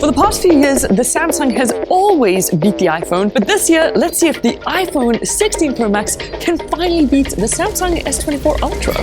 For the past few years, the Samsung has always beat the iPhone, but this year, let's see if the iPhone 16 Pro Max can finally beat the Samsung S24 Ultra.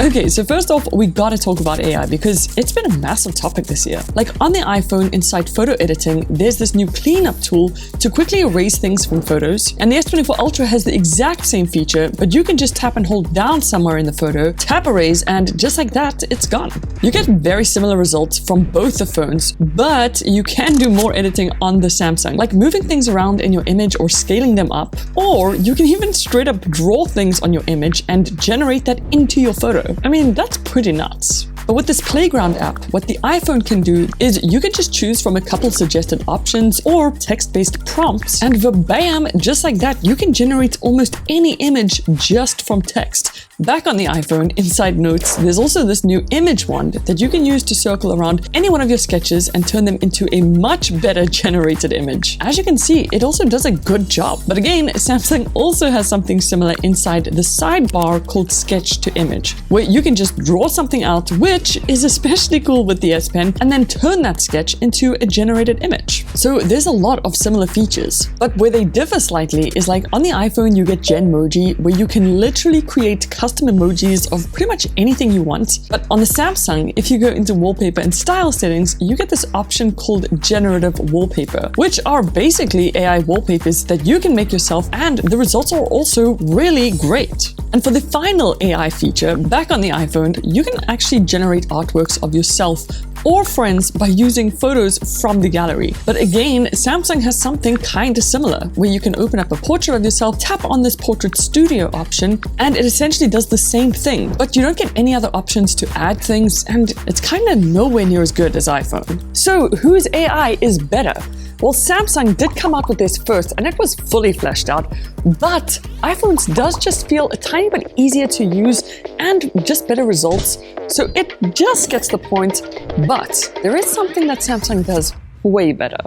Okay, so first off, we gotta talk about AI because it's been a massive topic this year. Like on the iPhone inside photo editing, there's this new cleanup tool to quickly erase things from photos. And the S24 Ultra has the exact same feature, but you can just tap and hold down somewhere in the photo, tap erase, and just like that, it's gone. You get very similar results from both the phones, but you can do more editing on the Samsung, like moving things around in your image or scaling them up, or you can even straight up draw things on your image and generate that into your photo. I mean, that's pretty nuts. But with this Playground app, what the iPhone can do is you can just choose from a couple suggested options or text-based prompts, and verbam, just like that, you can generate almost any image just from text. Back on the iPhone, inside Notes, there's also this new image wand that you can use to circle around any one of your sketches and turn them into a much better generated image. As you can see, it also does a good job. But again, Samsung also has something similar inside the sidebar called Sketch to Image, where you can just draw something out, which is especially cool with the S Pen, and then turn that sketch into a generated image. So there's a lot of similar features. But where they differ slightly is like on the iPhone, you get Genmoji, where you can literally create custom emojis of pretty much anything you want. But on the Samsung, if you go into wallpaper and style settings, you get this option called generative wallpaper, which are basically AI wallpapers that you can make yourself, and the results are also really great. And for the final AI feature, back on the iPhone, you can actually generate artworks of yourself or friends by using photos from the gallery. But again, Samsung has something kind of similar, where you can open up a portrait of yourself, tap on this portrait studio option, and it essentially does the same thing, but you don't get any other options to add things, and it's kind of nowhere near as good as iPhone. So whose AI is better? Well, Samsung did come out with this first, and it was fully fleshed out, but iPhone's does just feel a tiny bit easier to use and just better results, so it just gets the point, but there is something that Samsung does way better.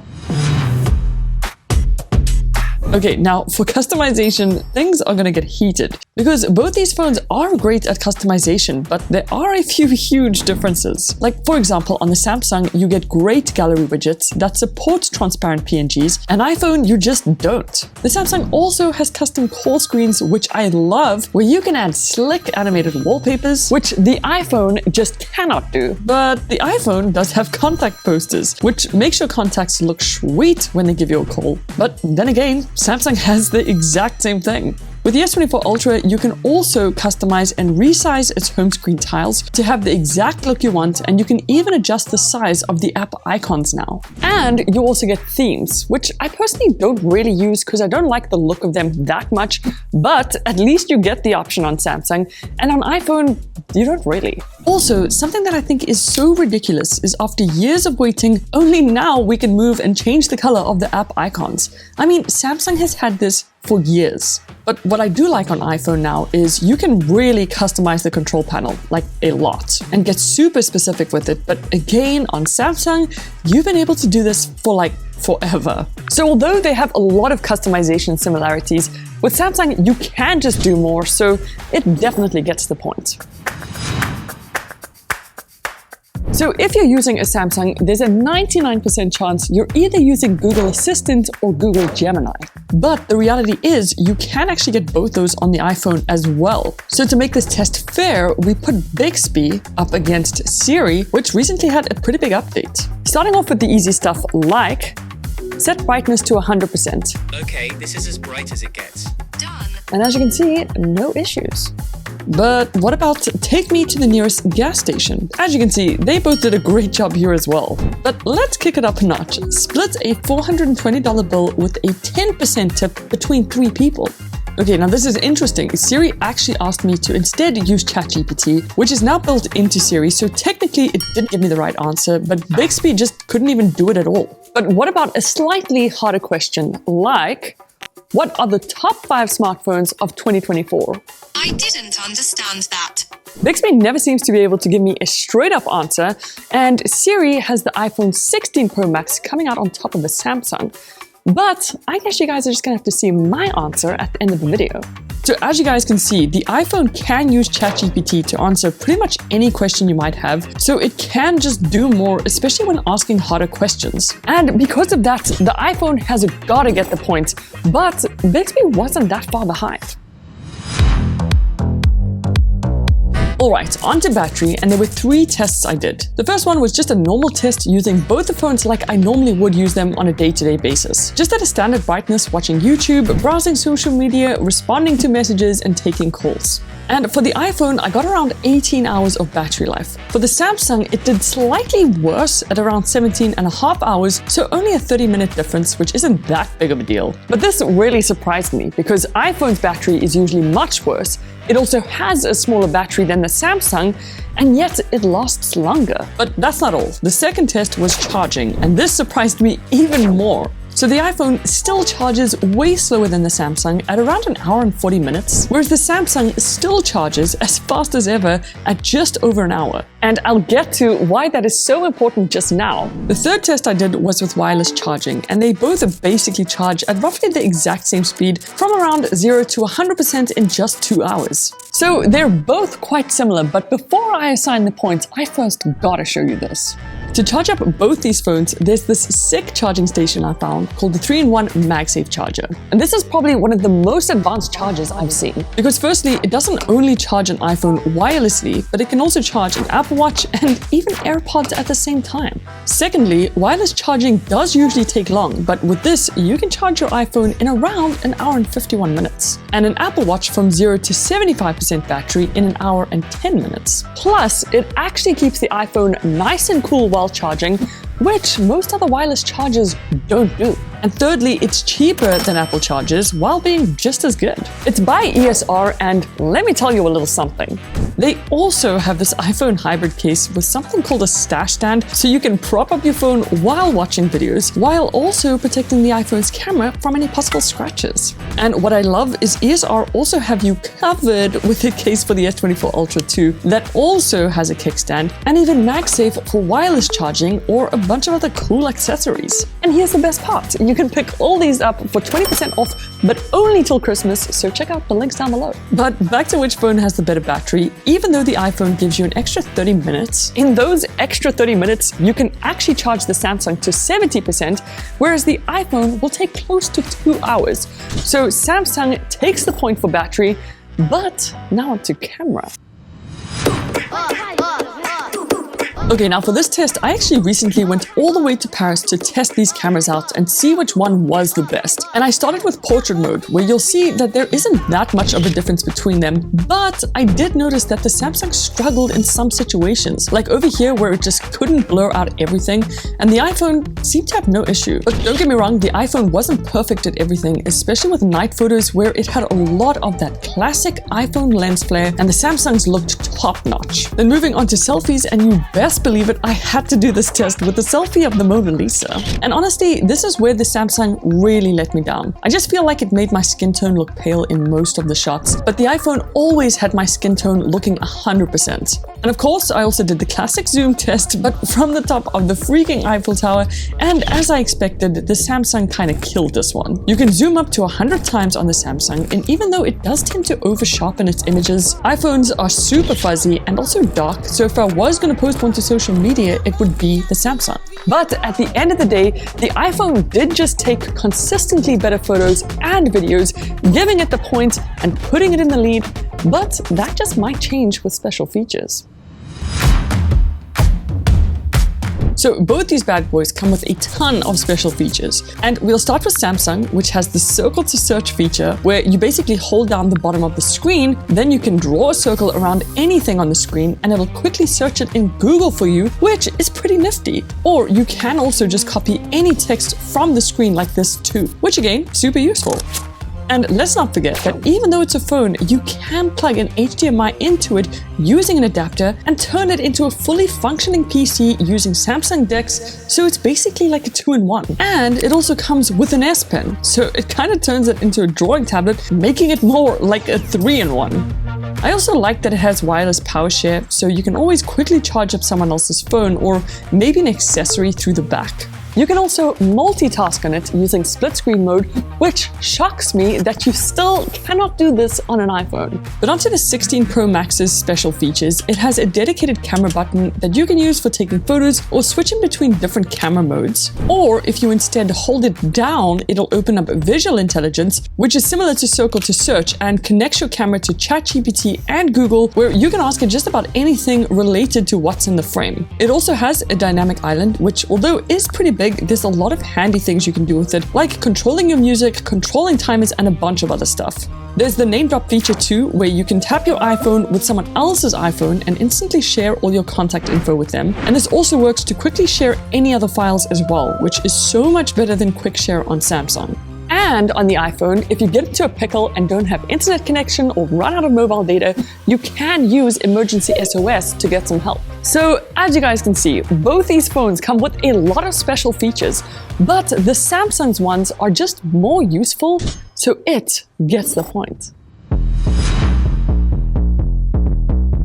Okay, now for customization, things are gonna get heated because both these phones are great at customization, but there are a few huge differences. Like for example, on the Samsung, you get great gallery widgets that support transparent PNGs, and iPhone, you just don't. The Samsung also has custom call screens, which I love, where you can add slick animated wallpapers, which the iPhone just cannot do. But the iPhone does have contact posters, which makes your contacts look sweet when they give you a call. But then again, Samsung has the exact same thing. With the S24 Ultra, you can also customize and resize its home screen tiles to have the exact look you want, and you can even adjust the size of the app icons now. And you also get themes, which I personally don't really use because I don't like the look of them that much, but at least you get the option on Samsung, and on iPhone, you don't really. Also, something that I think is so ridiculous is after years of waiting, only now we can move and change the color of the app icons. I mean, Samsung has had this for years. But what I do like on iPhone now is you can really customize the control panel, like a lot, and get super specific with it. But again, on Samsung, you've been able to do this for like forever. So although they have a lot of customization similarities, with Samsung, you can just do more, so it definitely gets the point. So if you're using a Samsung, there's a 99% chance you're either using Google Assistant or Google Gemini. But the reality is you can actually get both those on the iPhone as well. So to make this test fair, we put Bixby up against Siri, which recently had a pretty big update. Starting off with the easy stuff like set brightness to 100%. Okay, this is as bright as it gets. Done. And as you can see, no issues. But what about take me to the nearest gas station? As you can see, they both did a great job here as well. But let's kick it up a notch. Split a $420 bill with a 10% tip between 3 people. Okay, now this is interesting. Siri actually asked me to instead use ChatGPT, which is now built into Siri, so technically it did give me the right answer, but Bixby just couldn't even do it at all. But what about a slightly harder question, like, what are the top 5 smartphones of 2024? I didn't understand that. Bixby never seems to be able to give me a straight up answer, and Siri has the iPhone 16 Pro Max coming out on top of the Samsung. But I guess you guys are just gonna have to see my answer at the end of the video. So as you guys can see, the iPhone can use ChatGPT to answer pretty much any question you might have, so it can just do more, especially when asking harder questions. And because of that, the iPhone has gotta get the point, but Bixby wasn't that far behind. Alright, on to battery, and there were 3 tests I did. The first one was just a normal test using both the phones like I normally would use them on a day-to-day basis. Just at a standard brightness, watching YouTube, browsing social media, responding to messages, and taking calls. And for the iPhone, I got around 18 hours of battery life. For the Samsung, it did slightly worse at around 17.5 hours, so only a 30-minute difference, which isn't that big of a deal. But this really surprised me because iPhone's battery is usually much worse. It also has a smaller battery than the Samsung, and yet it lasts longer. But that's not all. The second test was charging, and this surprised me even more. So the iPhone still charges way slower than the Samsung at around an hour and 40 minutes, whereas the Samsung still charges as fast as ever at just over an hour. And I'll get to why that is so important just now. The third test I did was with wireless charging, and they both basically charge at roughly the exact same speed from around 0 to 100% in just 2 hours. So they're both quite similar, but before I assign the points, I first gotta show you this. To charge up both these phones, there's this sick charging station I found called the 3-in-1 MagSafe charger. And this is probably one of the most advanced chargers I've seen. Because firstly, it doesn't only charge an iPhone wirelessly, but it can also charge an Apple Watch and even AirPods at the same time. Secondly, wireless charging does usually take long, but with this, you can charge your iPhone in around an hour and 51 minutes. And an Apple Watch from 0 to 75% battery in an hour and 10 minutes. Plus, it actually keeps the iPhone nice and cool while charging, which most other wireless chargers don't do. And thirdly, it's cheaper than Apple chargers while being just as good. It's by ESR, and let me tell you a little something. They also have this iPhone hybrid case with something called a stash stand, so you can prop up your phone while watching videos, while also protecting the iPhone's camera from any possible scratches. And what I love is ESR also have you covered with a case for the S24 Ultra 2 that also has a kickstand, and even MagSafe for wireless charging or a bunch of other cool accessories. And here's the best part. You can pick all these up for 20% off, but only till Christmas, so check out the links down below. But back to which phone has the better battery. Even though the iPhone gives you an extra 30 minutes, in those extra 30 minutes, you can actually charge the Samsung to 70%, whereas the iPhone will take close to 2 hours. So Samsung takes the point for battery, but now onto camera. Okay, now for this test, I actually recently went all the way to Paris to test these cameras out and see which one was the best. And I started with portrait mode, where you'll see that there isn't that much of a difference between them, but I did notice that the Samsung struggled in some situations, like over here where it just couldn't blur out everything, and the iPhone seemed to have no issue. But don't get me wrong, the iPhone wasn't perfect at everything, especially with night photos where it had a lot of that classic iPhone lens flare, and the Samsungs looked top-notch. Then moving on to selfies, and you best believe it, I had to do this test with the selfie of the Mona Lisa. And honestly, this is where the Samsung really let me down. I just feel like it made my skin tone look pale in most of the shots, but the iPhone always had my skin tone looking 100%. And of course, I also did the classic zoom test, but from the top of the freaking Eiffel Tower, and as I expected, the Samsung kind of killed this one. You can zoom up to 100 times on the Samsung, and even though it does tend to over-sharpen its images, iPhones are super fuzzy and also dark, so if I was going to post one to social media, it would be the Samsung. But at the end of the day, the iPhone did just take consistently better photos and videos, giving it the point and putting it in the lead, but that just might change with special features. So both these bad boys come with a ton of special features. And we'll start with Samsung, which has the circle to search feature, where you basically hold down the bottom of the screen, then you can draw a circle around anything on the screen and it'll quickly search it in Google for you, which is pretty nifty. Or you can also just copy any text from the screen like this too, which again, super useful. And let's not forget that even though it's a phone, you can plug an HDMI into it using an adapter and turn it into a fully functioning PC using Samsung DeX, so it's basically like a 2-in-1. And it also comes with an S Pen, so it kind of turns it into a drawing tablet, making it more like a 3-in-1. I also like that it has wireless power share, so you can always quickly charge up someone else's phone or maybe an accessory through the back. You can also multitask on it using split screen mode, which shocks me that you still cannot do this on an iPhone. But onto the 16 Pro Max's special features, it has a dedicated camera button that you can use for taking photos or switching between different camera modes. Or if you instead hold it down, it'll open up visual intelligence, which is similar to Circle to Search and connects your camera to ChatGPT and Google, where you can ask it just about anything related to what's in the frame. It also has a dynamic island, which although is pretty big, there's a lot of handy things you can do with it, like controlling your music, controlling timers, and a bunch of other stuff. There's the name drop feature too, where you can tap your iPhone with someone else's iPhone and instantly share all your contact info with them. And this also works to quickly share any other files as well, which is so much better than Quick Share on Samsung. And on the iPhone, if you get into a pickle and don't have internet connection or run out of mobile data, you can use emergency SOS to get some help. So as you guys can see, both these phones come with a lot of special features, but the Samsung's ones are just more useful, so it gets the point.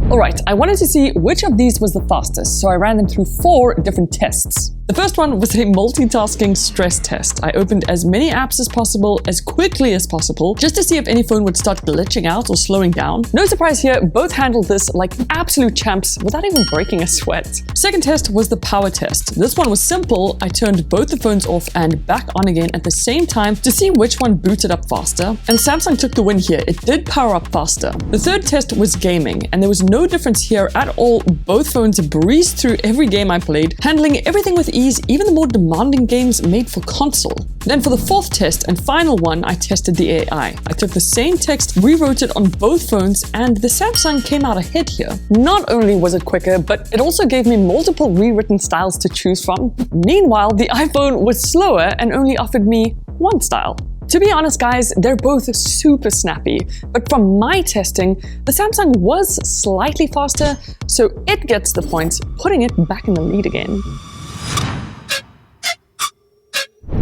Alright, I wanted to see which of these was the fastest, so I ran them through 4 different tests. The first one was a multitasking stress test. I opened as many apps as possible, as quickly as possible, just to see if any phone would start glitching out or slowing down. No surprise here, both handled this like absolute champs without even breaking a sweat. Second test was the power test. This one was simple. I turned both the phones off and back on again at the same time to see which one booted up faster. And Samsung took the win here. It did power up faster. The third test was gaming, and there was no difference here at all. Both phones breezed through every game I played, handling everything with ease, even the more demanding games made for console. Then for the fourth test and final one, I tested the AI. I took the same text, rewrote it on both phones, and the Samsung came out ahead here. Not only was it quicker, but it also gave me multiple rewritten styles to choose from. Meanwhile, the iPhone was slower and only offered me one style. To be honest, guys, they're both super snappy, but from my testing, the Samsung was slightly faster, so it gets the points, putting it back in the lead again.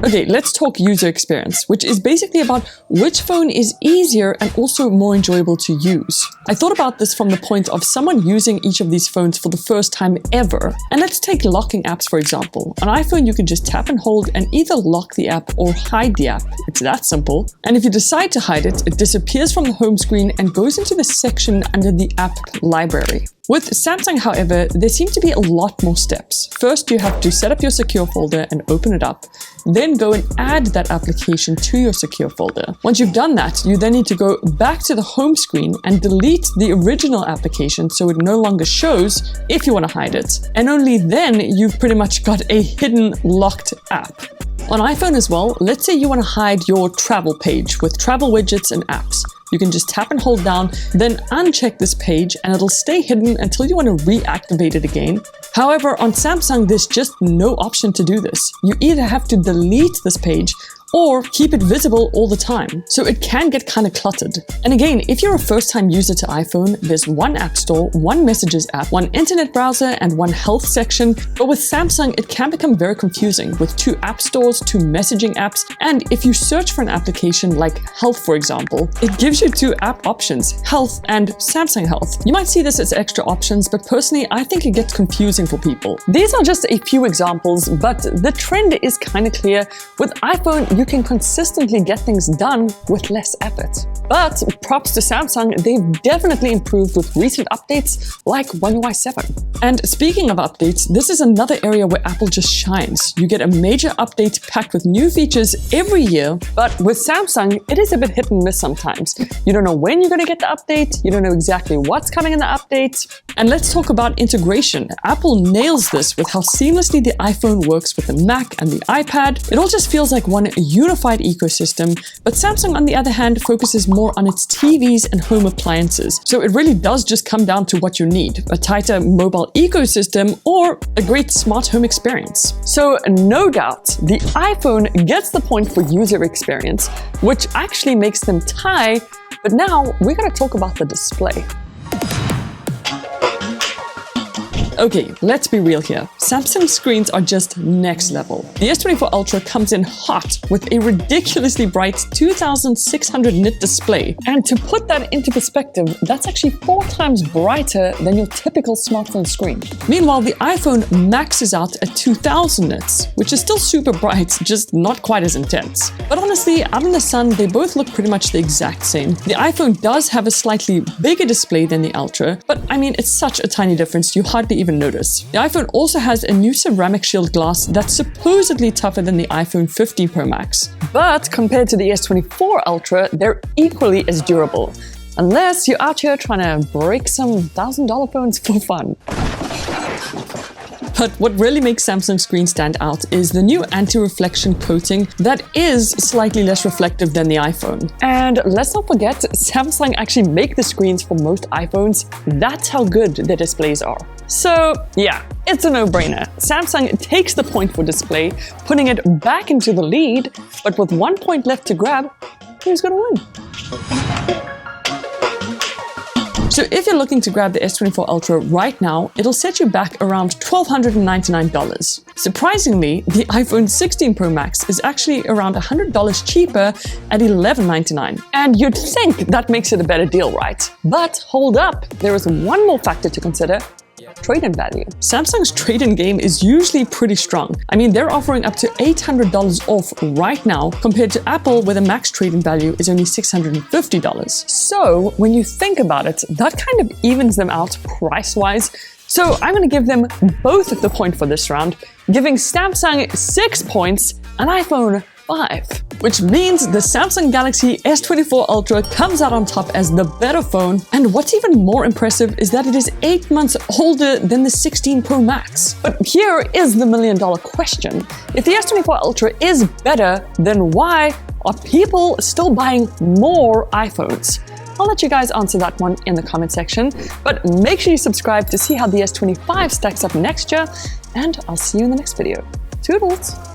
Okay, let's talk user experience, which is basically about which phone is easier and also more enjoyable to use. I thought about this from the point of someone using each of these phones for the first time ever. And let's take locking apps, for example. On iPhone, you can just tap and hold and either lock the app or hide the app. It's that simple. And if you decide to hide it, it disappears from the home screen and goes into the section under the app library. With Samsung, however, there seem to be a lot more steps. First, you have to set up your secure folder and open it up. Then go and add that application to your secure folder. Once you've done that, you then need to go back to the home screen and delete the original application so it no longer shows if you want to hide it. And only then you've pretty much got a hidden locked app. On iPhone as well, let's say you want to hide your travel page with travel widgets and apps. You can just tap and hold down, then uncheck this page and it'll stay hidden until you want to reactivate it again. However, on Samsung, there's just no option to do this. You either have to delete this page or keep it visible all the time. So it can get kind of cluttered. And again, if you're a first-time user to iPhone, there's one app store, one messages app, one internet browser, and one health section. But with Samsung, it can become very confusing with 2 app stores, 2 messaging apps. And if you search for an application like Health, for example, it gives you 2 app options, Health and Samsung Health. You might see this as extra options, but personally, I think it gets confusing for people. These are just a few examples, but the trend is kind of clear. With iPhone, you can consistently get things done with less effort. But props to Samsung, they've definitely improved with recent updates like One UI 7. And speaking of updates, this is another area where Apple just shines. You get a major update packed with new features every year, but with Samsung, it is a bit hit and miss sometimes. You don't know when you're going to get the update, you don't know exactly what's coming in the update. And let's talk about integration. Apple nails this with how seamlessly the iPhone works with the Mac and the iPad. It all just feels like one unified ecosystem, but Samsung, on the other hand, focuses more on its TVs and home appliances. So it really does just come down to what you need, a tighter mobile ecosystem or a great smart home experience. So no doubt, the iPhone gets the point for user experience, which actually makes them tie, but now we're going to talk about the display. Okay, let's be real here. Samsung screens are just next level. The S24 Ultra comes in hot with a ridiculously bright 2600 nit display. And to put that into perspective, that's actually 4 times brighter than your typical smartphone screen. Meanwhile, the iPhone maxes out at 2000 nits, which is still super bright, just not quite as intense. But honestly, out in the sun, they both look pretty much the exact same. The iPhone does have a slightly bigger display than the Ultra, but I mean, it's such a tiny difference you hardly even notice. The iPhone also has a new ceramic shield glass that's supposedly tougher than the iPhone 15 Pro Max. But compared to the S24 Ultra, they're equally as durable. Unless you're out here trying to break some $1,000 phones for fun. But what really makes Samsung screen stand out is the new anti-reflection coating that is slightly less reflective than the iPhone. And let's not forget, Samsung actually make the screens for most iPhones. That's how good the displays are. So yeah, it's a no-brainer. Samsung takes the point for display, putting it back into the lead, but with 1 point left to grab, who's gonna win? So if you're looking to grab the S24 Ultra right now, it'll set you back around $1,299. Surprisingly, the iPhone 16 Pro Max is actually around $100 cheaper at $1,199. And you'd think that makes it a better deal, right? But hold up, there is one more factor to consider. Trade-in value. Samsung's trade-in game is usually pretty strong. I mean, they're offering up to $800 off right now compared to Apple, where the max trade-in value is only $650. So when you think about it, that kind of evens them out price-wise. So I'm going to give them both the point for this round, giving Samsung 6 points and iPhone 5. Which means the Samsung Galaxy S24 Ultra comes out on top as the better phone. And what's even more impressive is that it is 8 months older than the 16 Pro Max. But here is the million-dollar question. If the S24 Ultra is better, then why are people still buying more iPhones? I'll let you guys answer that one in the comment section, but make sure you subscribe to see how the S25 stacks up next year, and I'll see you in the next video. Toodles!